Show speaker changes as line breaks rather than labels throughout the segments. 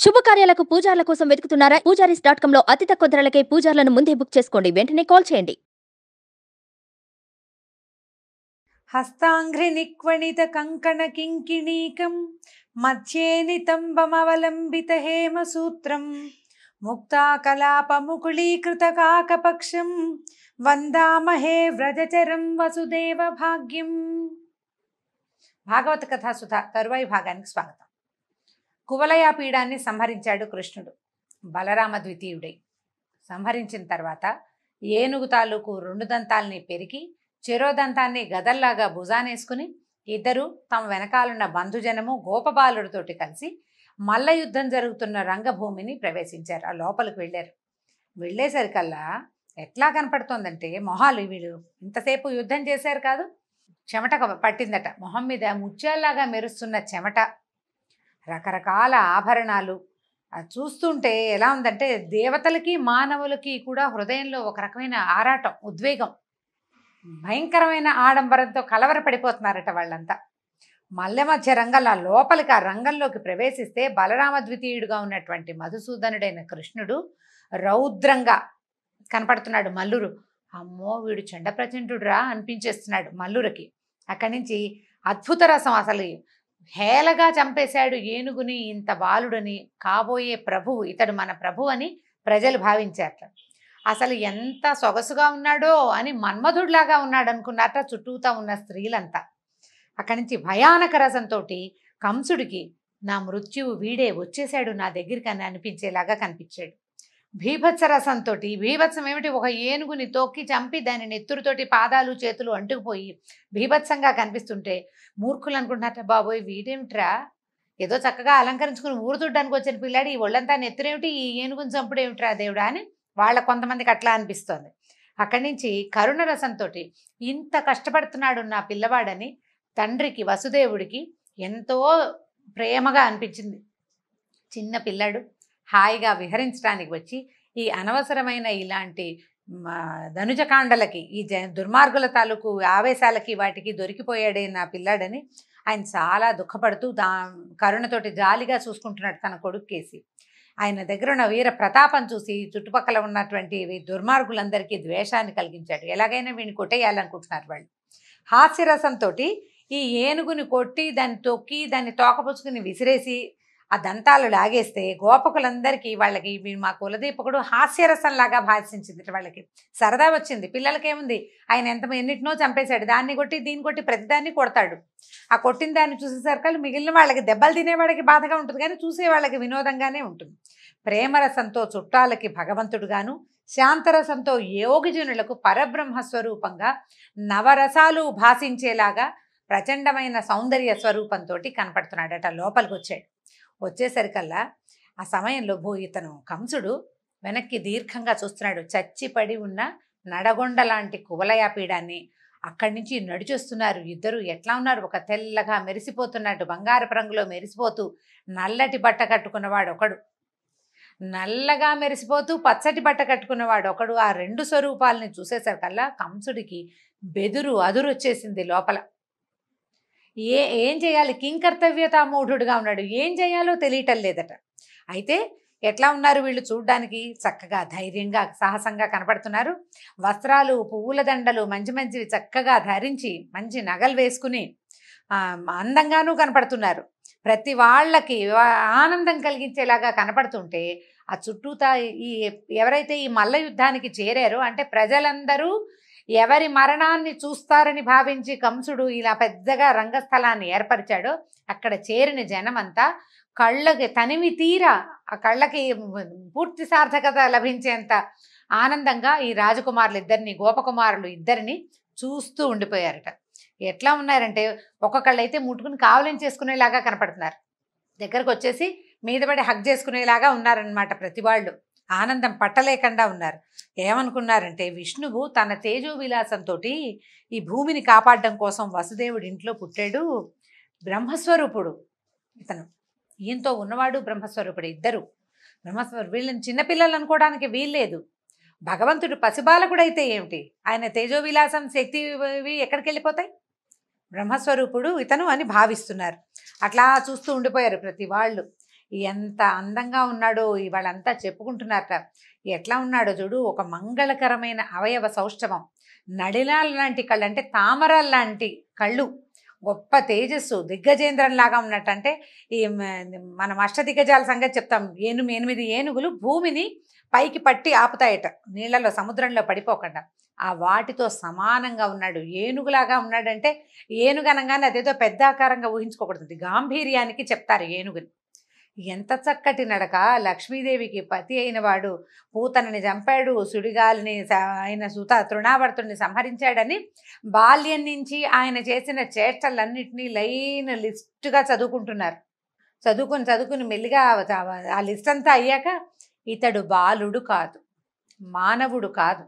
శుభకార్యాలకు పూజార్ల కోసం వెతుకుతున్నారా? పూజారీస్.com లో అతి తక్కువ ధరలకే పూజార్లను ముందే బుక్ చేసుకోండి. వెంటనే కాల్ చేయండి.
హస్తాంఘ్రి నిక్వణిత కంకణ కింకిణీకం మధ్యే నితంబమవలంబిత హేమసూత్రం ముక్తాకలాపముకుళీకృత కాకపక్షం వందామహే వ్రజచరం వసుదేవ భాగ్యం. భాగవత కథాసుధ తరువాయి భాగానికి స్వాగతం. కువలయ పీడాన్ని సంహరించాడు కృష్ణుడు బలరామ ద్వితీయుడై. సంహరించిన తర్వాత ఏనుగు తాలూకు 2 దంతాల్ని పెరికి చెరోదంతాన్ని గదల్లాగా భుజానేసుకుని ఇద్దరు తమ వెనకాలన్న బంధుజనము గోపబాలుడితోటి కలిసి మల్ల యుద్ధం జరుగుతున్న రంగభూమిని ప్రవేశించారు. ఆ లోపలికి వెళ్ళారు. వెళ్ళేసరికల్లా ఎట్లా కనపడుతోందంటే మొహాలు వీళ్ళు ఇంతసేపు యుద్ధం చేశారు కాదు, చెమట పట్టిందట. మొహం మీద ముత్యాల్లాగా మెరుస్తున్న చెమట, రకరకాల ఆభరణాలు. అది చూస్తుంటే ఎలా ఉందంటే దేవతలకి మానవులకి కూడా హృదయంలో ఒక రకమైన ఆరాటం, ఉద్వేగం, భయంకరమైన ఆడంబరంతో కలవరపడిపోతున్నారట వాళ్ళంతా. మల్లె మధ్య రంగంలో లోపలికి ఆ రంగంలోకి ప్రవేశిస్తే బలరామ ద్వితీయుడుగా ఉన్నటువంటి మధుసూదనుడైన కృష్ణుడు రౌద్రంగా కనపడుతున్నాడు. మల్లురు అమ్మో వీడు చండ ప్రచండుడురా అనిపించేస్తున్నాడు మల్లురకి. అక్కడి నుంచి అద్భుత రసం, అసలు హేళగా చంపేశాడు ఏనుగుని, ఇంత బాలుడని, కాబోయే ప్రభువు ఇతడు మన ప్రభు అని ప్రజలు భావించారట. అసలు ఎంత సొగసుగా ఉన్నాడో అని మన్మధుడిలాగా ఉన్నాడు అనుకున్నారట చుట్టూతా ఉన్న స్త్రీలంతా. అక్కడి నుంచి భయానక రసంతో కంసుడికి నా మృత్యువు వీడే వచ్చేశాడు నా దగ్గరికి అని అనిపించేలాగా కనిపించాడు. భీభత్స రసంతో, భీభత్సం ఏమిటి, ఒక ఏనుగుని తొక్కి చంపి దాని నెత్తురుతోటి పాదాలు చేతులు అంటుకుపోయి భీభత్సంగా కనిపిస్తుంటే మూర్ఖులు అనుకుంటున్నారట, బాబోయ్ వీడేమిట్రా ఏదో చక్కగా అలంకరించుకుని ఊరు చూడ్డానికి వచ్చిన పిల్లాడు, ఈ ఒళ్ళంతా నెత్తురేమిటి, ఈ ఏనుగుని చంపుడేమిట్రా దేవుడా అని వాళ్ళ కొంతమందికి అట్లా అనిపిస్తోంది. అక్కడి నుంచి కరుణ రసంతో ఇంత కష్టపడుతున్నాడు నా పిల్లవాడని తండ్రికి వసుదేవుడికి ఎంతో ప్రేమగా అనిపించింది. చిన్న పిల్లాడు హాయిగా విహరించడానికి వచ్చి ఈ అనవసరమైన ఇలాంటి ధనుజకాండలకి, ఈ దుర్మార్గుల తాలూకు ఆవేశాలకి వాటికి దొరికిపోయాడే నా పిల్లాడని ఆయన చాలా దుఃఖపడుతూ కరుణతోటి జాలిగా చూసుకుంటున్నాడు తన కొడుక్కేసి. ఆయన దగ్గర ఉన్న వీర ప్రతాపం చూసి చుట్టుపక్కల ఉన్నటువంటి దుర్మార్గులందరికీ ద్వేషాన్ని కలిగించాడు. ఎలాగైనా వీడిని కొట్టేయాలనుకుంటున్నారు వాళ్ళు. హాస్యరసంతో ఈ ఏనుగుని కొట్టి దాన్ని తొక్కి దాన్ని తోకపుచ్చుకుని విసిరేసి ఆ దంతాలు లాగేస్తే గోపకులందరికీ వాళ్ళకి మా కులదీపకుడు హాస్యరసంలాగా భాషించింది. వాళ్ళకి సరదా వచ్చింది. పిల్లలకేముంది, ఆయన ఎన్నిటినో చంపేశాడు, దాన్ని కొట్టి దీన్ని కొట్టి ప్రతిదాన్ని కొడతాడు. ఆ కొట్టిన దాన్ని చూసేసరికి మిగిలిన వాళ్ళకి దెబ్బలు తినేవాళ్ళకి బాధగా ఉంటుంది, కానీ చూసే వాళ్ళకి వినోదంగానే ఉంటుంది. ప్రేమరసంతో చుట్టాలకి భగవంతుడుగాను, శాంతరసంతో యోగిజనులకు పరబ్రహ్మ స్వరూపంగా నవరసాలు భాషించేలాగా ప్రచండమైన సౌందర్య స్వరూపంతో కనపడుతున్నాడట. లోపలికి వచ్చేసరికల్లా ఆ సమయంలో ఇతను కంసుడు వెనక్కి దీర్ఘంగా చూస్తున్నాడు. చచ్చిపడి ఉన్న నడగొండ లాంటి కువలయ పీడాన్ని అక్కడి నుంచి నడిచొస్తున్నారు ఇద్దరు. ఎట్లా ఉన్నారు, ఒక తెల్లగా మెరిసిపోతున్నట్టు బంగారపు రంగులో మెరిసిపోతూ నల్లటి బట్ట కట్టుకున్నవాడు ఒకడు, నల్లగా మెరిసిపోతూ పచ్చటి బట్ట కట్టుకున్నవాడు ఒకడు. ఆ 2 స్వరూపాలని చూసేసరికల్లా కంసుడికి బెదురు అదురు వచ్చేసింది లోపల. ఏం చేయాలి, కింకర్తవ్యతా మూఢుడుగా ఉన్నాడు, ఏం చేయాలో తెలియటం లేదట. అయితే ఎట్లా ఉన్నారు వీళ్ళు చూడ్డానికి, చక్కగా ధైర్యంగా సాహసంగా కనపడుతున్నారు. వస్త్రాలు పువ్వుల దండలు మంచివి చక్కగా ధరించి మంచి నగలు వేసుకుని అందంగానూ కనపడుతున్నారు. ప్రతి వాళ్ళకి ఆనందం కలిగించేలాగా కనపడుతుంటే ఆ చుట్టూతా ఎవరైతే ఈ మల్ల యుద్ధానికి చేరారో అంటే ప్రజలందరూ ఎవరి మరణాన్ని చూస్తారని భావించి కంసుడు ఇలా పెద్దగా రంగస్థలాన్ని ఏర్పరిచాడో అక్కడ చేరిన జనమంతా కళ్ళకి తనివి తీరా, ఆ కళ్ళకి పూర్తి సార్థకత లభించేంత ఆనందంగా ఈ రాజకుమారులు ఇద్దరిని, గోపకుమారులు ఇద్దరిని చూస్తూ ఉండిపోయారట. ఎట్లా ఉన్నారంటే ఒక్కొక్కళ్ళైతే ముట్టుకుని కావలించేసుకునేలాగా కనపడుతున్నారు. దగ్గరకు వచ్చేసి మీద పడి హగ్ చేసుకునేలాగా ఉన్నారనమాట. ప్రతి వాళ్ళు ఆనందం పట్టలేకుండా ఉన్నారు. ఏమనుకున్నారంటే విష్ణువు తన తేజో విలాసంతో ఈ భూమిని కాపాడడం కోసం వసుదేవుడి ఇంట్లో పుట్టాడు. బ్రహ్మస్వరూపుడు ఇతను, ఈయంతో ఉన్నవాడు బ్రహ్మస్వరూపుడు. ఇద్దరు బ్రహ్మస్వరూపుడు. వీళ్ళని చిన్నపిల్లలు అనుకోవడానికి వీల్లేదు. భగవంతుడు పసిబాలకుడైతే ఏమిటి, ఆయన తేజో విలాసం శక్తి ఎక్కడికి వెళ్ళిపోతాయి, బ్రహ్మస్వరూపుడు ఇతను అని భావిస్తున్నారు. అట్లా చూస్తూ ఉండిపోయారు ప్రతి వాళ్ళు. ఎంత అందంగా ఉన్నాడో ఇవాళంతా చెప్పుకుంటున్నారట. ఎట్లా ఉన్నాడో చూడు, ఒక మంగళకరమైన అవయవ సౌష్ఠవం, నడిలాల లాంటి కళ్ళు, అంటే తామరాల లాంటి కళ్ళు, గొప్ప తేజస్సు, దిగ్గజేంద్రంలాగా ఉన్నట్టు. అంటే ఈ మనం అష్టదిగ్గజాల సంగతి చెప్తాం. 8 ఏనుగులు భూమిని పైకి పట్టి ఆపుతాయట, నీళ్ళలో సముద్రంలో పడిపోకుండా. ఆ వాటితో సమానంగా ఉన్నాడు, ఏనుగులాగా ఉన్నాడంటే ఏనుగు అనగానే అదేదో పెద్ద ఆకారంగా ఊహించుకోకూడదు, గాంభీర్యానికి చెప్తారు ఏనుగుని. ఎంత చక్కటి నడక! లక్ష్మీదేవికి పతి అయిన వాడు పూతనని చంపాడు, సుడిగాలిని ఆయన తృణావర్తుడిని సంహరించాడని బాల్యం నుంచి ఆయన చేసిన చేష్టలన్నింటినీ లైన్ లిస్టుగా చదువుకుంటున్నారు. చదువుకుని మెల్లిగా ఆ లిస్ట్ అంతా అయ్యాక, ఇతడు బాలుడు కాదు, మానవుడు కాదు,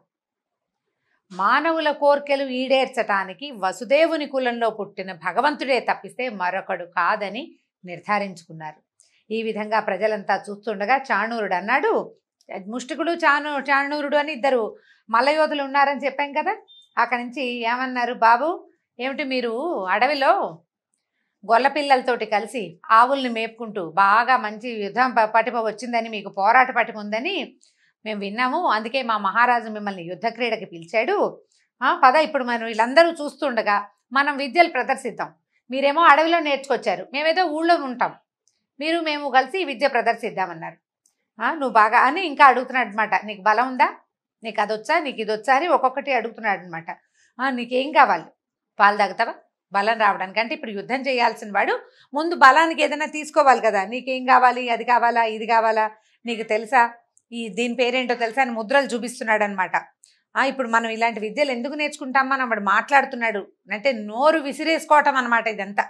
మానవుల కోర్కెలు ఈడేర్చటానికి వసుదేవుని కులంలో పుట్టిన భగవంతుడే తప్పిస్తే మరొకడు కాదని నిర్ధారించుకున్నారు. ఈ విధంగా ప్రజలంతా చూస్తుండగా చాణూరుడు అన్నాడు, ముష్టికుడు చాణూరుడు అని ఇద్దరు మల్లయోధులు ఉన్నారని చెప్పాం కదా. అక్కడి నుంచి ఏమన్నారు, బాబు ఏమిటి మీరు అడవిలో గొల్ల పిల్లలతోటి కలిసి ఆవుల్ని మేపుకుంటూ బాగా మంచి యుద్ధం పటిమ వచ్చిందని, మీకు పోరాట పటిమ ఉందని మేము విన్నాము, అందుకే మా మహారాజు మిమ్మల్ని యుద్ధ క్రీడకి పిలిచాడు. పద ఇప్పుడు మనం వీళ్ళందరూ చూస్తుండగా మనం విద్యలు ప్రదర్శిద్దాం. మీరేమో అడవిలో నేర్చుకొచ్చారు, మేమేదో ఊళ్ళో ఉంటాం, మేము కలిసి విద్య ప్రదర్శిద్దామన్నారు. నువ్వు బాగా అని ఇంకా అడుగుతున్నాడు అనమాట. నీకు బలం ఉందా, నీకు అది వచ్చా, నీకు ఇది వచ్చా అని ఒక్కొక్కటి అడుగుతున్నాడు అనమాట. నీకేం కావాలి, పాలు తాగుతావా బలం రావడానికి? అంటే ఇప్పుడు యుద్ధం చేయాల్సిన వాడు ముందు బలానికి ఏదైనా తీసుకోవాలి కదా. నీకేం కావాలి, అది కావాలా, ఇది కావాలా, నీకు తెలుసా, దీని పేరేంటో తెలుసా అని ముద్రలు చూపిస్తున్నాడు అనమాట. ఇప్పుడు మనం ఇలాంటి విద్యలు ఎందుకు నేర్చుకుంటామని వాడు మాట్లాడుతున్నాడు. అంటే నోరు విసిరేసుకోవటం అనమాట ఇదంతా.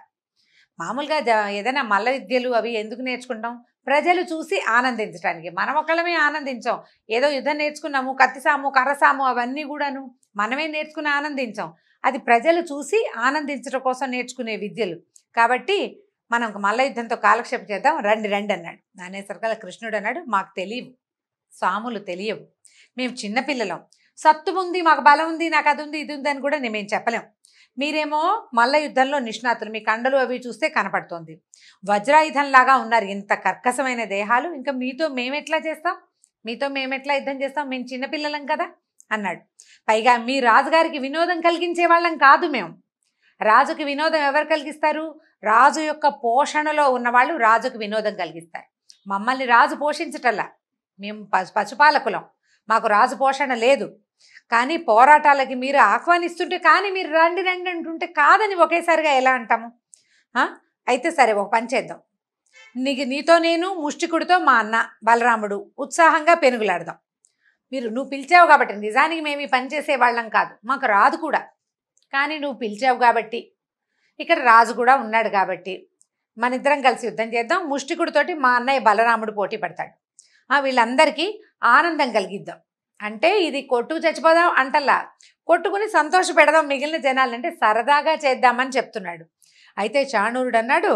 మామూలుగా ఏదైనా మల్ల విద్యలు అవి ఎందుకు నేర్చుకుంటాం, ప్రజలు చూసి ఆనందించడానికి. మనం ఒకళ్ళమే ఆనందించాం, ఏదో యుద్ధం నేర్చుకున్నాము, కత్తిసాము కర్రసాము అవన్నీ కూడాను మనమే నేర్చుకుని ఆనందించాం. అది ప్రజలు చూసి ఆనందించడం కోసం నేర్చుకునే విద్యలు. కాబట్టి మనం మల్ల యుద్ధంతో కాలక్షేపం చేద్దాం, రండి రండి అన్నాడు. అనేసరికల్లా కృష్ణుడు అన్నాడు, మాకు తెలియవు, సాములు తెలియవు, మేము చిన్నపిల్లలం, సత్తు ఉంది, మాకు బలం ఉంది, నాకు అది ఉంది, ఇది ఉంది అని కూడా మేము చెప్పలేం. మీరేమో మల్ల యుద్ధంలో నిష్ణాతులు, మీ కండలు అవి చూస్తే కనపడుతోంది, వజ్రాయుధంలాగా ఉన్నారు, ఇంత కర్కశమైన దేహాలు, ఇంకా మీతో మేమెట్లా చేస్తాం, మీతో మేమెట్లా యుద్ధం చేస్తాం, మేము చిన్నపిల్లలం కదా అన్నాడు. పైగా మీ రాజుగారికి వినోదం కలిగించే వాళ్ళం కాదు మేము. రాజుకి వినోదం ఎవరు కలిగిస్తారు, రాజు యొక్క పోషణలో ఉన్నవాళ్ళు రాజుకి వినోదం కలిగిస్తారు. మమ్మల్ని రాజు పోషించటల్లా, మేము పశుపాలకులం, మాకు రాజు పోషణ లేదు. కానీ పోరాటాలకి మీరు ఆహ్వానిస్తుంటే, కానీ మీరు రండి రండి అంటుంటే కాదని ఒకేసారిగా ఎలా అంటాము? అయితే సరే, ఒక పని చేద్దాం, నీతో నేను, ముష్టికుడితో మా అన్న బలరాముడు ఉత్సాహంగా పెనుగులాడదాం. నువ్వు పిలిచావు కాబట్టి, నిజానికి మేము ఈ పని చేసే వాళ్ళం కాదు, మాకు రాదు కూడా, కానీ నువ్వు పిలిచావు కాబట్టి, ఇక్కడ రాజు కూడా ఉన్నాడు కాబట్టి మన ఇద్దరం కలిసి యుద్ధం చేద్దాం. ముష్టికుడితోటి మా అన్నయ్య బలరాముడు పోటీ పడతాడు, వీళ్ళందరికీ ఆనందం కలిగిద్దాం. అంటే ఇది కొట్టుకు చచ్చిపోదాం అంటల్లా, కొట్టుకుని సంతోష పెడదాం మిగిలిన జనాలంటే సరదాగా చేద్దామని చెప్తున్నాడు. అయితే చాణూరుడు అన్నాడు,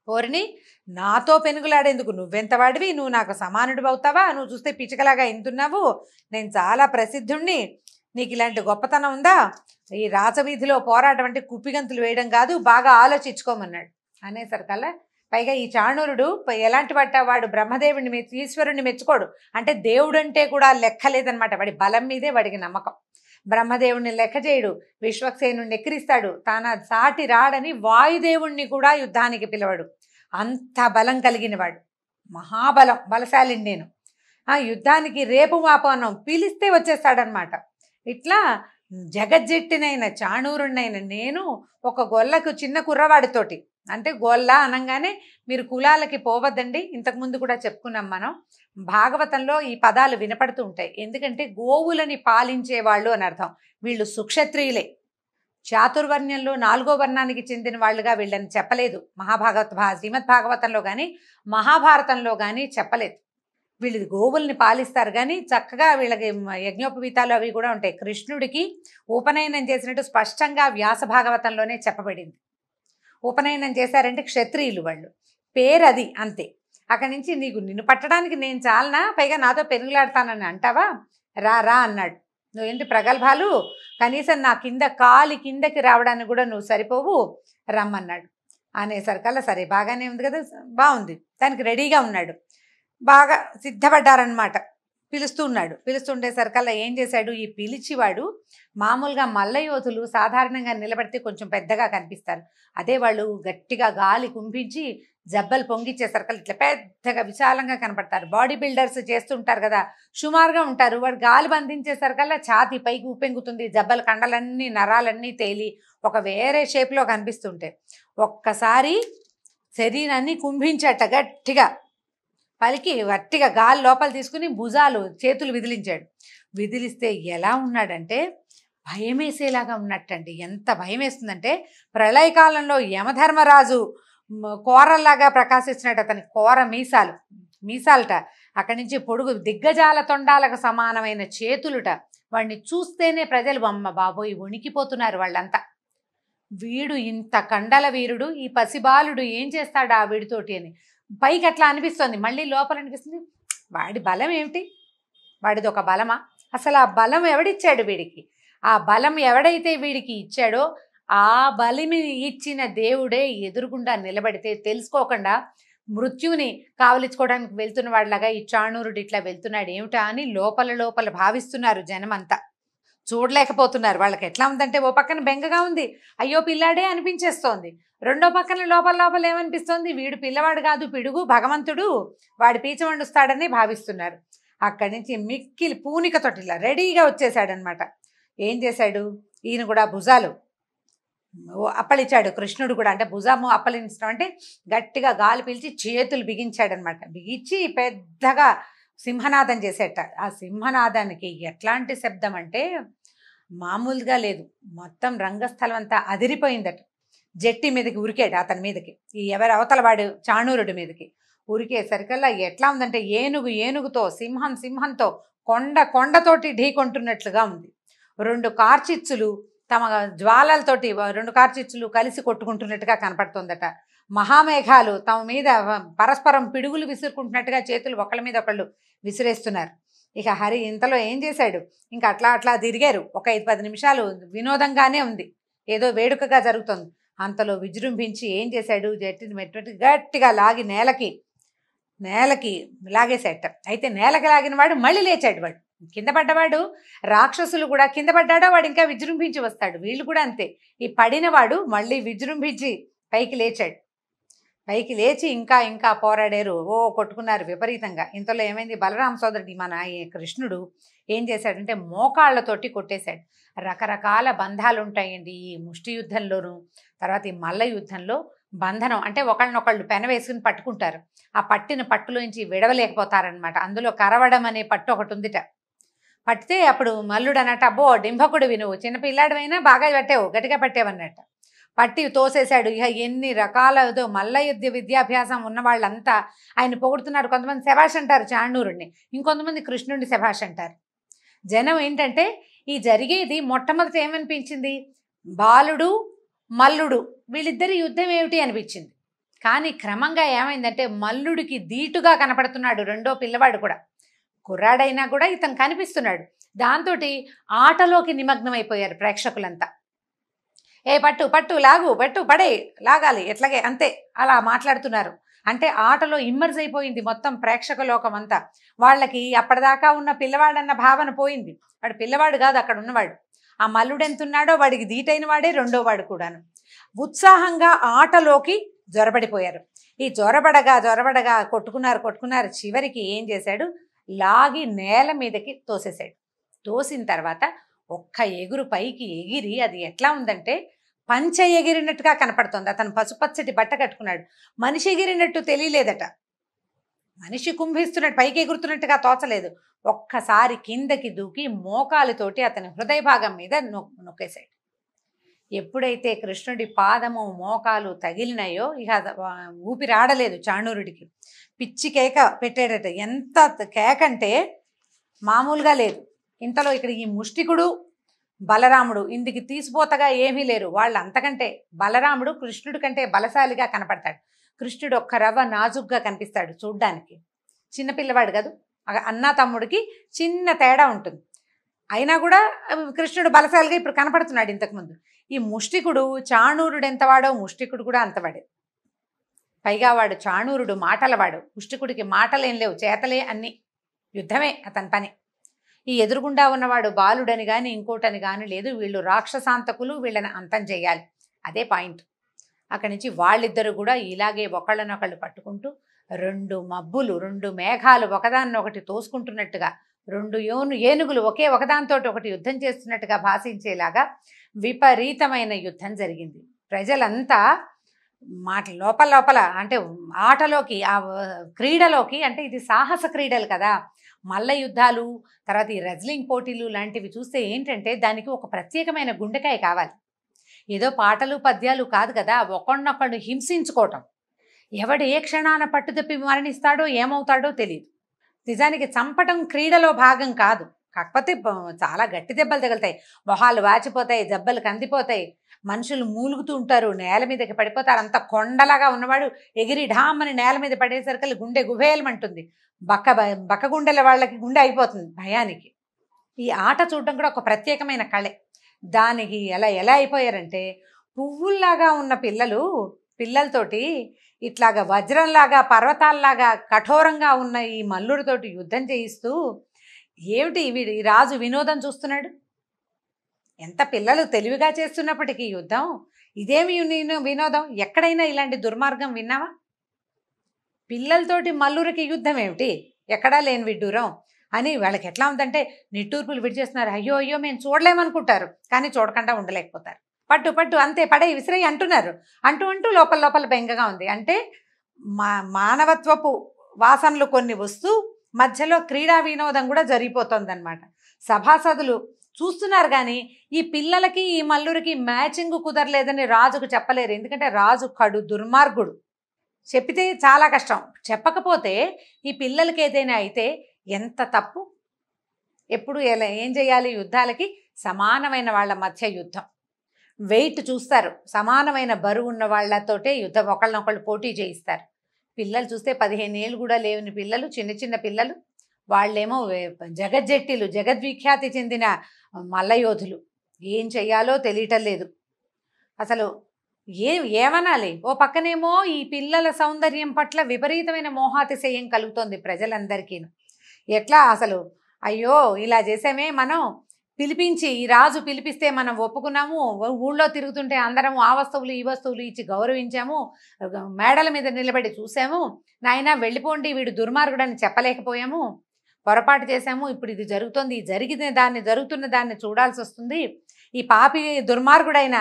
ఓరిని, నాతో పెనుగులాడేందుకు నువ్వెంత వాడివి, నువ్వు నాకు సమానుడు అవుతావా, నువ్వు చూస్తే పిచ్చుకలాగా ఎంతున్నావు, నేను చాలా ప్రసిద్ధుణ్ణి, నీకు ఇలాంటి గొప్పతనం ఉందా, ఈ రాజవీధిలో పోరాటం అంటే కుప్పిగంతులు వేయడం కాదు, బాగా ఆలోచించుకోమన్నాడు. అనేసరికల్లా పైగా ఈ చాణూరుడు ఎలాంటి వాడు బ్రహ్మదేవుడిని ఈశ్వరుణ్ణి మెచ్చుకోడు, అంటే దేవుడు అంటే కూడా లెక్క లేదనమాట, వాడి బలం మీదే వాడికి నమ్మకం. బ్రహ్మదేవుడిని లెక్క చేయడు, విశ్వక్సేనుడిని ఎక్కిరిస్తాడు, తన సాటి రాడని వాయుదేవుణ్ణి కూడా యుద్ధానికి పిలవడు, అంత బలం కలిగిన వాడు, మహాబలం, బలశాలిని నేను. యుద్ధానికి రేపు మాపనం పిలిస్తే వచ్చేస్తాడనమాట. ఇట్లా జగజ్జెట్టినైన చాణూరుణ్ణైన నేను ఒక గొల్లకు చిన్న కుర్రవాడితోటి, అంటే గొల్ల అనగానే మీరు కులాలకి పోవద్దండి, ఇంతకుముందు కూడా చెప్పుకున్నాం మనం, భాగవతంలో ఈ పదాలు వినపడుతూ ఉంటాయి. ఎందుకంటే గోవులని పాలించేవాళ్ళు అని అర్థం. వీళ్ళు సుక్షత్రియులే, చాతుర్వర్ణ్యంలో 4వ వర్ణానికి చెందిన వాళ్ళుగా వీళ్ళని చెప్పలేదు శ్రీమద్ భాగవతంలో కానీ మహాభారతంలో కానీ చెప్పలేదు. వీళ్ళు గోవుల్ని పాలిస్తారు, కానీ చక్కగా వీళ్ళకి యజ్ఞోపవీతాలు అవి కూడా ఉంటాయి. కృష్ణుడికి ఉపనయనం చేసినట్టు స్పష్టంగా వ్యాస భాగవతంలోనే చెప్పబడింది. ఉపనయనం చేశారంటే క్షత్రియులు వాళ్ళు, పేరు అది అంతే. అక్కడి నుంచి నిన్ను పట్టడానికి నేను చాలనా, పైగా నాతో పెరుగులాడతానని అంటావా, రా రా అన్నాడు. నువ్వేంటి ప్రగల్భాలు, కనీసం నా కాలి కిందకి రావడానికి కూడా నువ్వు సరిపోవు, రమ్మన్నాడు. అనేసరికల్లా సరే బాగానే ఉంది కదా, బాగుంది, దానికి రెడీగా ఉన్నాడు, బాగా సిద్ధపడ్డారనమాట. పిలుస్తుండేసరికల్లా ఏం చేశాడు, ఈ పిలిచివాడు మామూలుగా మల్ల యోధులు సాధారణంగా నిలబడితే కొంచెం పెద్దగా కనిపిస్తారు. అదే వాళ్ళు గట్టిగా గాలి కుంభించి జబ్బలు పొంగిచ్చేసరికల్లా ఇట్లా పెద్దగా విశాలంగా కనపడతారు. బాడీ బిల్డర్స్ చేస్తుంటారు కదా, సుమారుగా ఉంటారు. వాడు గాలి బంధించేసరికల్లా ఛాతీ పైకి ఉప్పెంగుతుంది, జబ్బల కండలన్నీ నరాలన్నీ తేలి ఒక వేరే షేప్లో కనిపిస్తుంటాయి. ఒక్కసారి శరీరాన్ని కుంభించట, గట్టిగా పలికి గట్టిగా గాలి లోపల తీసుకుని భుజాలు చేతులు విదిలిస్తే ఎలా ఉన్నాడంటే భయమేసేలాగా ఉన్నట్టండి. ఎంత భయం వేస్తుందంటే ప్రళయకాలంలో యమధర్మరాజు కోరల్లాగా ప్రకాశించినట్టు అతని కోర మీసాలట, అక్కడి నుంచి పొడుగు దిగ్గజాల తొండాలకు సమానమైన చేతులుట. వాడిని చూస్తేనే ప్రజలు అమ్మ బాబోయ్ వణికిపోతున్నారు వాళ్ళంతా. వీడు ఇంత కండల వీరుడు, ఈ పసిబాలుడు ఏం చేస్తాడు ఆ వీడితోటి అని పైకి అట్లా అనిపిస్తుంది. మళ్ళీ లోపల అనిపిస్తుంది వాడి బలం ఏమిటి, వాడిది ఒక బలమా, అసలు ఆ బలం ఎవడిచ్చాడు వీడికి, ఆ బలం ఎవడైతే వీడికి ఇచ్చాడో ఆ బలిమి ఇచ్చిన దేవుడే ఎదురుగుండా నిలబడితే తెలుసుకోకుండా మృత్యుని కావలించుకోవడానికి వెళ్తున్న వాళ్ళగా ఈ చాణూరుడు ఇట్లా వెళ్తున్నాడు ఏమిటా అని లోపల భావిస్తున్నారు జనమంతా. చూడలేకపోతున్నారు. వాళ్ళకి ఎట్లా ఉందంటే ఓ పక్కన బెంగగా ఉంది, అయ్యో పిల్లాడే అనిపించేస్తోంది. రెండో పక్కన లోపల ఏమనిపిస్తోంది, వీడు పిల్లవాడు కాదు పిడుగు భగవంతుడు, వాడి పీచ వండుస్తాడని భావిస్తున్నారు. అక్కడి నుంచి మిక్కిలి పూనికతోటి ఇలా రెడీగా వచ్చేసాడనమాట. ఏం చేశాడు, ఈయన కూడా భుజాలు అప్పలిచ్చాడు కృష్ణుడు కూడా. అంటే భుజము అప్పలించడం అంటే గట్టిగా గాలి పీల్చి చేతులు బిగించాడనమాట. బిగించి పెద్దగా సింహనాదం చేసేట. ఆ సింహనాదానికి ఎట్లాంటి శబ్దం అంటే మామూలుగా లేదు, మొత్తం రంగస్థలం అంతా అదిరిపోయిందట. జట్టి మీదకి ఉరికాడు, అతని మీదకి, ఈ ఎవరి అవతల వాడు చాణూరుడి మీదకి ఉరికేసరికల్లా ఎట్లా ఉందంటే ఏనుగుతో సింహంతో కొండతోటి ఢీకొంటున్నట్లుగా ఉంది. రెండు కార్చిచ్చులు తమ జ్వాలలతోటి రెండు కార్చిచ్చులు కలిసి కొట్టుకుంటున్నట్టుగా కనపడుతుందట. మహామేఘాలు తమ మీద పరస్పరం పిడుగులు విసురుకుంటున్నట్టుగా చేతులు ఒకళ్ళ మీద ఒకళ్ళు విసిరేస్తున్నారు. ఇక హరి ఇంతలో ఏం చేశాడు, ఇంకా అట్లా తిరిగారు. ఒక 5-10 నిమిషాలు వినోదంగానే ఉంది, ఏదో వేడుకగా జరుగుతుంది. అంతలో విజృంభించి ఏం చేశాడు, జట్టిని మెట్టి గట్టిగా లాగి నేలకి లాగేసేట. అయితే నేలకి లాగిన వాడు మళ్ళీ లేచాడు. వాడు కింద పడ్డవాడు, రాక్షసులు కూడా కింద పడ్డాడో వాడు ఇంకా విజృంభించి వస్తాడు. వీళ్ళు కూడా అంతే, ఈ పడినవాడు మళ్ళీ విజృంభించి పైకి లేచాడు. పైకి లేచి ఇంకా పోరాడారు, కొట్టుకున్నారు విపరీతంగా. ఇంతలో ఏమైంది, బలరామ సోదరుడి మన కృష్ణుడు ఏం చేశాడంటే మోకాళ్ళతోటి కొట్టేశాడు. రకరకాల బంధాలు ఉంటాయండి ఈ ముష్టి యుద్ధంలోనూ. తర్వాత ఈ మల్ల యుద్ధంలో బంధనం అంటే ఒకళ్ళనొకళ్ళు పెన వేసుకుని పట్టుకుంటారు. ఆ పట్టిన పట్టులోంచి విడవలేకపోతారనమాట. అందులో కరవడం అనే పట్టు ఒకటి ఉందిట. పట్టితే అప్పుడు మల్లుడు అన్నట్టు, అబ్బో డింభకుడివి నువ్వు, చిన్నపిల్లాడివైనా బాగా పట్టావు, గట్టిగా పట్టావన్నట్టు. పట్టి తోసేశాడు. ఇక ఎన్ని రకాల మల్ల యుద్ధ విద్యాభ్యాసం ఉన్న వాళ్ళంతా ఆయన పొగుడుతున్నారు. కొంతమంది శభాష్ అంటారు చాణూరుడిని, ఇంకొంతమంది కృష్ణుడిని శభాష్ అంటారు. జనం ఏంటంటే ఈ జరిగేది మొట్టమొదటి ఏమనిపించింది, బాలుడు మల్లుడు వీళ్ళిద్దరి యుద్ధం ఏమిటి అనిపించింది. కానీ క్రమంగా ఏమైందంటే మల్లుడికి ధీటుగా కనపడుతున్నాడు రెండో పిల్లవాడు కూడా. కుర్రాడైనా కూడా ఇతను కనిపిస్తున్నాడు. దాంతో ఆటలోకి నిమగ్నమైపోయారు ప్రేక్షకులంతా. ఏ పట్టు లాగు, పడే లాగాలి ఎట్లాగే అంతే అలా మాట్లాడుతున్నారు. అంటే ఆటలో ఇమ్మర్స్ అయిపోయింది మొత్తం ప్రేక్షక లోకం అంతా. వాళ్ళకి అప్పటిదాకా ఉన్న పిల్లవాడన్న భావన పోయింది. వాడు పిల్లవాడు కాదు అక్కడ ఉన్నవాడు. ఆ మల్లుడు ఎంతున్నాడో వాడికి ధీటైన వాడే రెండో వాడు కూడాను. ఉత్సాహంగా ఆటలోకి జొరబడిపోయారు. ఈ జొరబడగా కొట్టుకున్నారు. చివరికి ఏం చేశాడు, లాగి నేల మీదకి తోసేశాడు. తోసిన తర్వాత ఒక్క ఎగురు పైకి ఎగిరి, అది ఎట్లా ఉందంటే పంచ ఎగిరినట్టుగా కనపడుతుంది. అతను పసుపచ్చటి బట్ట కట్టుకున్నాడు. మనిషి ఎగిరినట్టు తెలియలేదట. మనిషి కుంభిస్తున్నట్టు పైకి ఎగురుతున్నట్టుగా తోచలేదు. ఒక్కసారి కిందకి దూకి మోకాలుతోటి అతని హృదయ భాగం మీద నొక్కేశాడు. ఎప్పుడైతే కృష్ణుడి పాదము మోకాలు తగిలినాయో ఇక ఊపిరాడలేదు చాణూరుడికి. పిచ్చి కేక పెట్టాడట. ఎంత కేకంటే మామూలుగా లేదు. ఇంతలో ఇక్కడ ఈ ముష్టికుడు బలరాముడు ఇందుకు తీసిపోతగా ఏమీ లేరు. వాళ్ళు అంతకంటే బలరాముడు కృష్ణుడి కంటే బలశాలిగా కనపడతాడు. కృష్ణుడు ఒక్క రవ్వ నాజుగ్గా కనిపిస్తాడు చూడ్డానికి. చిన్నపిల్లవాడు కాదు, అన్నా తమ్ముడికి చిన్న తేడా ఉంటుంది. అయినా కూడా కృష్ణుడు బలశాలిగా ఇప్పుడు కనపడుతున్నాడు. ఇంతకుముందు ఈ ముష్టికుడు చాణూరుడు ఎంతవాడో ముష్టికుడు కూడా అంతవాడే. పైగా వాడు చాణూరుడు మాటలవాడు, పుష్టికుడికి మాటలేం లేవు, చేతలే అన్ని, యుద్ధమే అతని పని. ఈ ఎదురుగుండా ఉన్నవాడు బాలుడని కానీ ఇంకోటని కానీ లేదు, వీళ్ళు రాక్షసాంతకులు, వీళ్ళని అంతం చేయాలి, అదే పాయింట్. అక్కడి నుంచి వాళ్ళిద్దరూ కూడా ఇలాగే ఒకళ్ళనొకళ్ళు పట్టుకుంటూ 2 మబ్బులు 2 మేఘాలు ఒకదాన్నొకటి తోసుకుంటున్నట్టుగా, 2 ఏనుగులు ఒకే ఒకదానితో ఒకటి యుద్ధం చేస్తున్నట్టుగా భాషించేలాగా విపరీతమైన యుద్ధం జరిగింది. ప్రజలంతా లోపల లోపల అంటే ఆటలోకి, ఆ క్రీడలోకి, అంటే ఇది సాహస క్రీడలు కదా, మల్ల యుద్ధాలు, తర్వాత ఈ రెజ్లింగ్ పోటీలు లాంటివి చూస్తే ఏంటంటే దానికి ఒక ప్రత్యేకమైన గుండెకాయ కావాలి. ఏదో పాటలు పద్యాలు కాదు కదా, ఒకడినొకడు హింసించుకోవటం. ఎవడు ఏ క్షణాన పట్టుదప్పి మరణిస్తాడో ఏమవుతాడో తెలియదు. నిజానికి చంపటం క్రీడలో భాగం కాదు, కాకపోతే చాలా గట్టి దెబ్బలు తగులుతాయి, మొహాలు వాచిపోతాయి, దెబ్బలు కందిపోతాయి, మనుషులు మూలుగుతూ ఉంటారు, నేల మీదకి పడిపోతారు. అంత కొండలాగా ఉన్నవాడు ఎగిరి ఢామ్మని నేల మీద పడేసరికి గుండె గుబేలమంటుంది, బక్క గుండెల వాళ్ళకి గుండె అయిపోతుంది భయానికి. ఈ ఆట చూడడం కూడా ఒక ప్రత్యేకమైన కళే. దానికి ఎలా అయిపోయారంటే, పువ్వుల్లాగా ఉన్న పిల్లలతోటి ఇట్లాగా వజ్రంలాగా పర్వతాల్లాగా కఠోరంగా ఉన్న ఈ మల్లుడితోటి యుద్ధం చేయిస్తూ, ఏమిటి ఈ రాజు వినోదం చూస్తున్నాడు. ఎంత పిల్లలు తెలివిగా చేస్తున్నప్పటికీ యుద్ధం, ఇదేమి వినోదం? ఎక్కడైనా ఇలాంటి దుర్మార్గం విన్నావా? పిల్లలతోటి మల్లురికి యుద్ధం ఏమిటి, ఎక్కడా లేని విడ్డూరం అని వాళ్ళకి ఎట్లా ఉందంటే నిట్టూర్పులు విడిచేస్తున్నారు. అయ్యో అయ్యో మేము చూడలేమనుకుంటారు, కానీ చూడకుండా ఉండలేకపోతారు. పట్టు అంతే పడే విసిరై అంటున్నారు. అంటూ లోపల బెంగగా ఉంది. అంటే మానవత్వపు వాసనలు కొన్ని వస్తూ మధ్యలో క్రీడా వినోదం కూడా జరిగిపోతుందన్నమాట. సభాసదులు చూస్తున్నారు కానీ ఈ పిల్లలకి ఈ మల్లురికి మ్యాచింగ్ కుదరలేదని రాజుకు చెప్పలేరు. ఎందుకంటే రాజు కడు దుర్మార్గుడు, చెప్పితే చాలా కష్టం, చెప్పకపోతే ఈ పిల్లలకి ఏదైనా అయితే ఎంత తప్పు. ఎప్పుడు ఏం చేయాలి? యుద్ధాలకి సమానమైన వాళ్ళ మధ్య యుద్ధం, వెయిట్ చూస్తారు, సమానమైన బరువు ఉన్న వాళ్ళతోటే యుద్ధం, ఒకళ్ళనొకళ్ళు పోటీ చేయిస్తారు. పిల్లలు చూస్తే 15 ఏళ్ళు కూడా లేని పిల్లలు, చిన్న పిల్లలు, వాళ్ళేమో జగజ్జెట్టిలు, జగద్విఖ్యాతి చెందిన మల్లయోధులు. ఏం చెయ్యాలో తెలియటం లేదు అసలు. ఏమనాలి? ఓ పక్కనేమో ఈ పిల్లల సౌందర్యం పట్ల విపరీతమైన మోహాతిశయం కలుగుతోంది ప్రజలందరికీ. ఎట్లా అసలు, అయ్యో ఇలా చేసామే మనం, పిలిపించి ఈ రాజు పిలిపిస్తే మనం ఒప్పుకున్నాము, ఊళ్ళో తిరుగుతుంటే అందరం ఆ వస్తువులు ఈ వస్తువులు ఇచ్చి గౌరవించాము, మేడల మీద నిలబడి చూసాము, నాయనా వెళ్ళిపోండి వీడు దుర్మార్గుడని చెప్పలేకపోయాము, పొరపాటు చేశాము, ఇప్పుడు ఇది జరుగుతుంది, జరుగుతున్న దాన్ని చూడాల్సి వస్తుంది. ఈ పాపి దుర్మార్గుడైన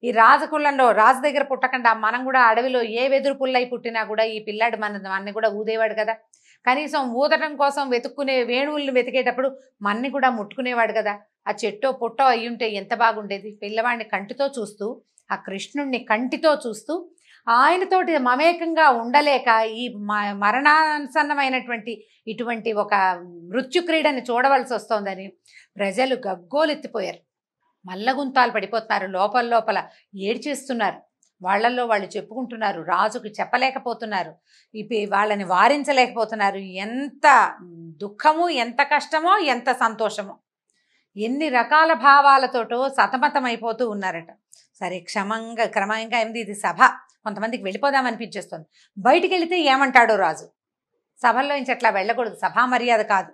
ఈ రాజకులంలో రాజు దగ్గర పుట్టకుండా మనం కూడా అడవిలో ఏ వెదురు పుల్లై పుట్టినా కూడా ఈ పిల్లాడు మనని కూడా ఊదేవాడు కదా, కనీసం ఊదటం కోసం వెతుక్కునే వేణువులను వెతికేటప్పుడు మన్ని కూడా ముట్టుకునేవాడు కదా, ఆ చెట్టో పుట్టో అయ్యుంటే ఎంత బాగుండేది. పిల్లవాడిని కంటితో చూస్తూ, ఆ కృష్ణుణ్ణి కంటితో చూస్తూ ఆయనతోటి మమేకంగా ఉండలేక ఈ మరణాసన్నమైనటువంటి ఇటువంటి ఒక మృత్యు క్రీడని చూడవలసి వస్తోందని ప్రజలు గగ్గోలెత్తిపోయారు, మల్లగుంతాలు పడిపోతున్నారు, లోపల ఏడ్చేస్తున్నారు, వాళ్ళల్లో వాళ్ళు చెప్పుకుంటున్నారు, రాజుకి చెప్పలేకపోతున్నారు, వాళ్ళని వారించలేకపోతున్నారు. ఎంత దుఃఖము, ఎంత కష్టమో, ఎంత సంతోషమో, ఎన్ని రకాల భావాలతోటో సతమతమైపోతూ ఉన్నారట. సరే క్రమంగా ఇది సభ, కొంతమందికి వెళ్ళిపోదామనిపించేస్తుంది. బయటికి వెళితే ఏమంటాడో రాజు, సభల్లో నుంచి అట్లా వెళ్ళకూడదు, సభా మర్యాద కాదు.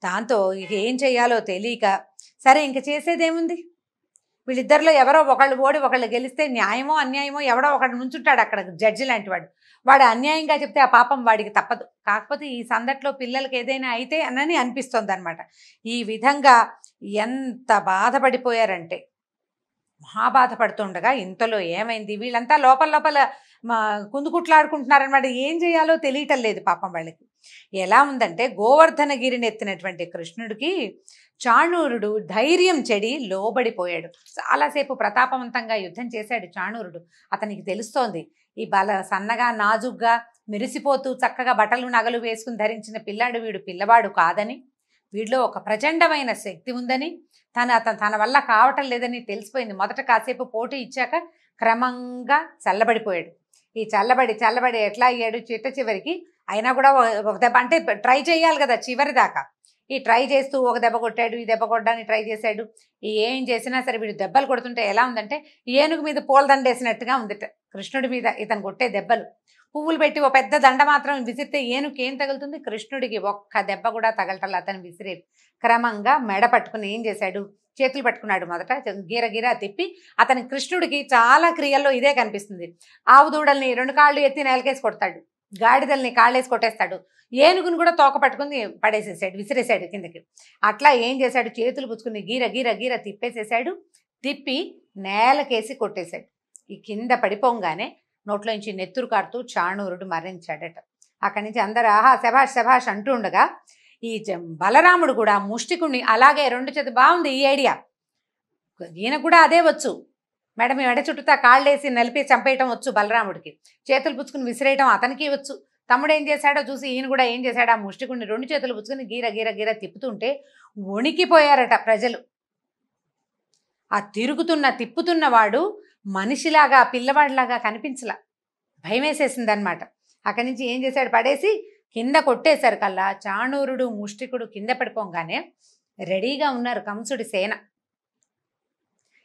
దాంతో ఇక ఏం చేయాలో తెలియక, సరే ఇంక చేసేదేముంది, వీళ్ళిద్దరిలో ఎవరో ఒకళ్ళు ఓడి ఒకళ్ళు గెలిస్తే న్యాయమో అన్యాయమో ఎవడో ఒకడు నుంచుంటాడు అక్కడ జడ్జి లాంటి వాడు అన్యాయంగా చెప్తే ఆ పాపం వాడికి తప్పదు. కాకపోతే ఈ సందట్లో పిల్లలకి ఏదైనా అయితే అని అనిపిస్తుంది అనమాట. ఈ విధంగా ఎంత బాధపడిపోయారంటే, మహాబాధపడుతుండగా ఇంతలో ఏమైంది, వీళ్ళంతా లోపల కుందుకుట్లాడుకుంటున్నారనమాట. ఏం చేయాలో తెలియటం లేదు పాపం వాళ్ళకి. ఎలా ఉందంటే, గోవర్ధనగిరిని ఎత్తినటువంటి కృష్ణుడికి చాణూరుడు ధైర్యం చెడి లోబడిపోయాడు. చాలాసేపు ప్రతాపవంతంగా యుద్ధం చేశాడు చాణూరుడు. అతనికి తెలుస్తోంది ఈ సన్నగా నాజుగ్గా మెరిసిపోతూ చక్కగా బట్టలు నగలు వేసుకుని ధరించిన పిల్లాడు వీడు పిల్లవాడు కాదని, వీడిలో ఒక ప్రచండమైన శక్తి ఉందని, తన వల్ల కావటం లేదని తెలిసిపోయింది. మొదట కాసేపు పోటీ ఇచ్చాక క్రమంగా చల్లబడిపోయాడు. ఈ చల్లబడి ఎట్లా అయ్యాడు, చివరికి అయినా కూడా ఒక దెబ్బ, అంటే ట్రై చేయాలి కదా చివరి దాకా, ఈ ట్రై చేస్తూ ఒక దెబ్బ కొట్టాడు, ఈ దెబ్బ కొట్టడానికి ట్రై చేశాడు. ఏం చేసినా సరే వీడు దెబ్బలు కొడుతుంటే ఎలా ఉందంటే ఏనుగు మీద పూలదండేసినట్టుగా ఉందిట కృష్ణుడి మీద ఇతను కొట్టే దెబ్బలు. పువ్వులు పెట్టి ఓ పెద్ద దండ మాత్రం విసిరితే ఏనుగుకి ఏం తగులుతుంది? కృష్ణుడికి ఒక్క దెబ్బ కూడా తగలటల్లా. అతను విసిరే క్రమంగా మెడ పట్టుకుని ఏం చేశాడు, చేతులు పట్టుకున్నాడు. మొదట గీర తిప్పి అతని కృష్ణుడికి చాలా క్రియల్లో ఇదే కనిపిస్తుంది. ఆవు దూడల్ని 2 కాళ్ళు ఎత్తి నేలకేసి కొడతాడు, గాడిదల్ని కాళ్ళేసి కొట్టేస్తాడు, ఏనుగును కూడా తోక పట్టుకుని పడేసేసాడు, విసిరేసాడు కిందకి. అట్లా ఏం చేశాడు, చేతులు పుచ్చుకుని గీర తిప్పేసేసాడు. తిప్పి నేలకేసి కొట్టేశాడు. ఈ కింద పడిపోగానే నోట్లోంచి నెత్తురు కారుతూ చాణూరుడు మరణించాడట. అక్కడి నుంచి అందరూ ఆహా శభాష్ అంటూ ఉండగా ఈ బలరాముడు కూడా ముష్టికుణ్ణి అలాగే 2 చేతులు, బాగుంది ఈ ఐడియా, ఈయన కూడా అదే వచ్చు, మెడ చుట్టూతా కాళ్ళేసి నలిపి చంపేయటం వచ్చు బలరాముడికి, చేతులు పుచ్చుకుని విసిరేయటం అతనికి వచ్చు. తమ్ముడు ఏం చేశాడో చూసి ఈయన కూడా ఏం చేశాడు, ఆ ముష్టికుణ్ణి 2 చేతులు పుచ్చుకుని గీర తిప్పుతుంటే వణికిపోయారట ప్రజలు. ఆ తిప్పుతున్న వాడు మనిషిలాగా పిల్లవాడిలాగా కనిపించలా, భయం వేసేసిందనమాట. అక్కడి నుంచి ఏం చేశాడు, పడేసి కింద కొట్టేశారు కల్లా. చాణూరుడు ముష్టికుడు కింద పడిపోగానే రెడీగా ఉన్నారు కంసుడి సేన.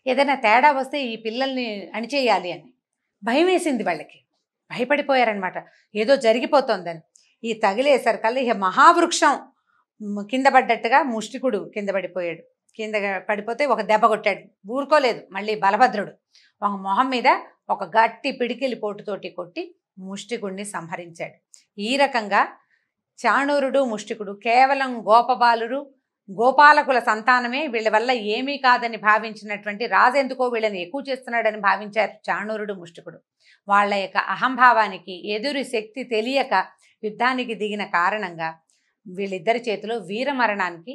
ఏదైనా తేడా వస్తే ఈ పిల్లల్ని అణిచేయాలి అని భయం వేసింది వాళ్ళకి, భయపడిపోయారనమాట, ఏదో జరిగిపోతుందని. ఈ తగిలేశారు కల్లా ఇక మహావృక్షం కింద పడ్డట్టుగా ముష్టికుడు కింద పడిపోయాడు. కింద పడిపోతే ఒక దెబ్బ కొట్టాడు, ఊరుకోలేదు. మళ్ళీ బలభద్రుడు ఒక మొహం మీద ఒక గట్టి పిడికిలి పోటుతోటి కొట్టి ముష్టికుడిని సంహరించాడు. ఈ రకంగా చాణూరుడు ముష్టికుడు కేవలం గోపాలకుల సంతానమే, వీళ్ళ వల్ల ఏమీ కాదని భావించినటువంటి రాజెందుకో వీళ్ళని ఎక్కువ చేస్తున్నాడని భావించారు చాణూరుడు ముష్టికుడు. వాళ్ళ యొక్క అహంభావానికి ఎదురు శక్తి తెలియక యుద్ధానికి దిగిన కారణంగా వీళ్ళిద్దరి చేతిలో వీరమరణానికి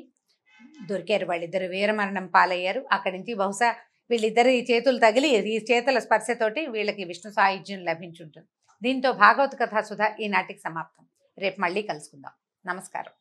దొరికారు. వాళ్ళిద్దరు వీరమరణం పాలయ్యారు. అక్కడి నుంచి బహుశా వీళ్ళిద్దరు ఈ చేతులు తగిలి ఈ చేతుల స్పర్శతోటి వీళ్ళకి విష్ణు సాయుధ్యం లభించుంటుంది. దీంతో భాగవత కథా సుధ ఈనాటికి సమాప్తం. రేపు మళ్ళీ కలుసుకుందాం. నమస్కారం.